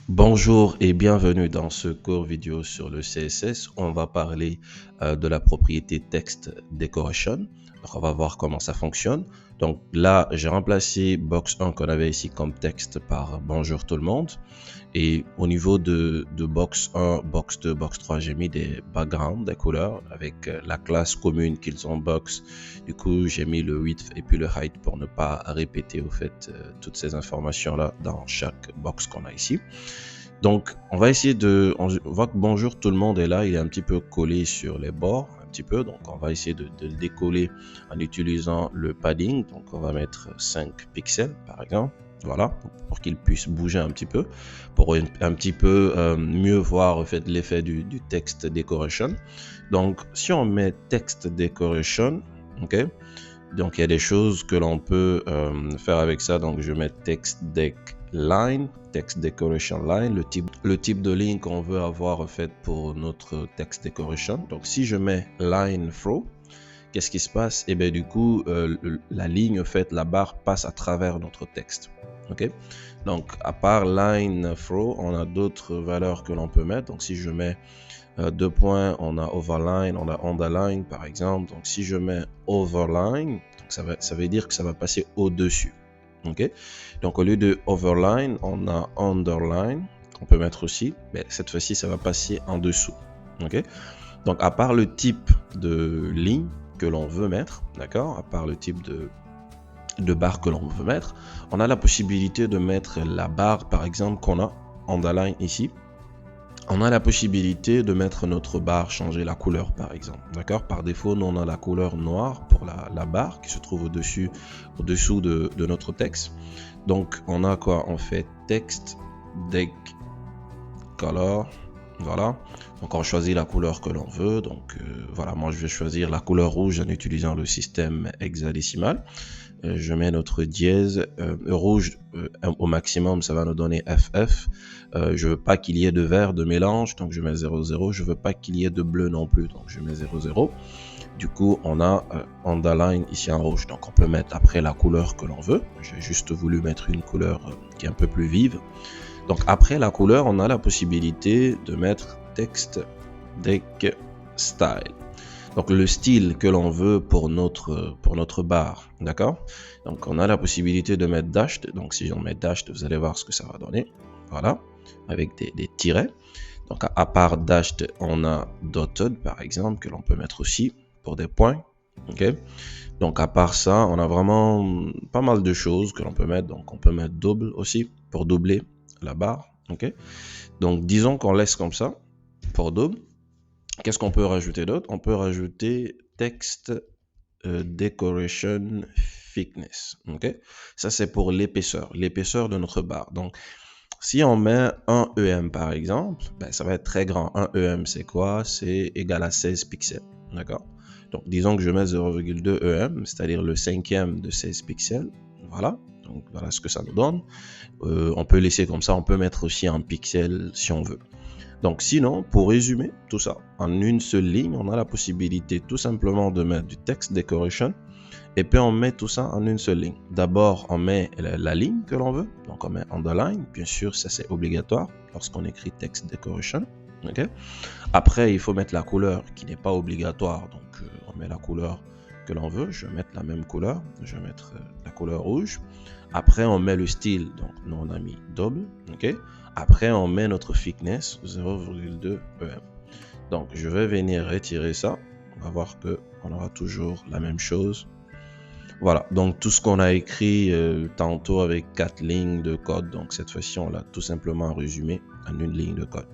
Bonjour et bienvenue dans ce cours vidéo sur le CSS. On va parler de la propriété Text Decoration. Donc, on va voir comment ça fonctionne. Donc là, j'ai remplacé box 1 qu'on avait ici comme texte par bonjour tout le monde. Et au niveau de box 1, box 2, box 3, j'ai mis des backgrounds, des couleurs avec la classe commune qu'ils ont box. Du coup, j'ai mis le width et puis le height pour ne pas répéter au fait toutes ces informations-là dans chaque box qu'on a ici. Donc, on va essayer on voit que bonjour tout le monde est là, il est un petit peu collé sur les bords, un petit peu. Donc, on va essayer de le décoller en utilisant le padding. Donc, on va mettre 5 pixels, par exemple. Voilà, pour qu'il puisse bouger un petit peu, pour un petit peu mieux voir en fait, l'effet du text decoration. Donc, si on met text decoration, ok, donc il y a des choses que l'on peut faire avec ça. Donc, je mets text deck line, text decoration line, le type de ligne qu'on veut avoir en fait pour notre text decoration. Donc, si je mets line through, qu'est-ce qui se passe? Et bien du coup, la ligne, en fait, la barre passe à travers notre texte. Ok. Donc, à part line through, on a d'autres valeurs que l'on peut mettre. Donc, si je mets deux points, on a overline, on a underline par exemple. Donc, si je mets overline, donc ça veut dire que ça va passer au-dessus. Ok. Donc, au lieu de overline, on a underline qu'on peut mettre aussi. Mais cette fois-ci, ça va passer en dessous. Ok. Donc, à part le type de ligne que l'on veut mettre, d'accord, à part le type de barre que l'on veut mettre, on a la possibilité de mettre la barre, par exemple, qu'on a underline ici. On a la possibilité de mettre notre barre, changer la couleur, par exemple, d'accord. Par défaut, nous, on a la couleur noire pour la barre qui se trouve au-dessous de notre texte. Donc, on a quoi? On fait text, deck, color. Voilà, donc on choisit la couleur que l'on veut. Donc voilà, moi je vais choisir la couleur rouge en utilisant le système hexadécimal. Je mets notre dièse rouge au maximum, ça va nous donner FF. Je veux pas qu'il y ait de vert de mélange, donc je mets 00. Je veux pas qu'il y ait de bleu non plus, donc je mets 00. Du coup, on a underline ici en rouge, donc on peut mettre après la couleur que l'on veut. J'ai juste voulu mettre une couleur qui est un peu plus vive. Donc après la couleur, on a la possibilité de mettre text deck style. Donc le style que l'on veut pour notre barre, d'accord? Donc on a la possibilité de mettre dashed. Donc si on met dashed, vous allez voir ce que ça va donner. Voilà, avec des tirets. Donc à part dashed, on a dotted par exemple que l'on peut mettre aussi pour des points. Ok. Donc à part ça, on a vraiment pas mal de choses que l'on peut mettre. Donc on peut mettre double aussi pour doubler la barre. Ok. Donc disons qu'on laisse comme ça pour double. Qu'est-ce qu'on peut rajouter d'autre? On peut rajouter text decoration thickness. Ok. Ça c'est pour l'épaisseur de notre barre. Donc si on met un EM par exemple, ben, ça va être très grand. Un EM c'est quoi? C'est égal à 16 pixels. D'accord. Donc disons que je mets 0,2 EM, c'est-à-dire le cinquième de 16 pixels. Voilà. Donc voilà ce que ça nous donne. On peut laisser comme ça, on peut mettre aussi en pixels si on veut. Donc sinon, pour résumer tout ça, en une seule ligne, on a la possibilité tout simplement de mettre du text decoration et puis on met tout ça en une seule ligne. D'abord, on met la ligne que l'on veut, donc on met underline, bien sûr, ça c'est obligatoire lorsqu'on écrit text decoration. Okay? Après, il faut mettre la couleur qui n'est pas obligatoire, donc on met la couleur que l'on veut. Je vais mettre la même couleur, je vais mettre la couleur rouge. Après, on met le style, donc nous on a mis double, ok. Après, on met notre thickness 0,2 EM. Donc, je vais venir retirer ça. On va voir que on aura toujours la même chose. Voilà, donc tout ce qu'on a écrit tantôt avec 4 lignes de code, donc cette fois-ci, on l'a tout simplement résumé en une ligne de code.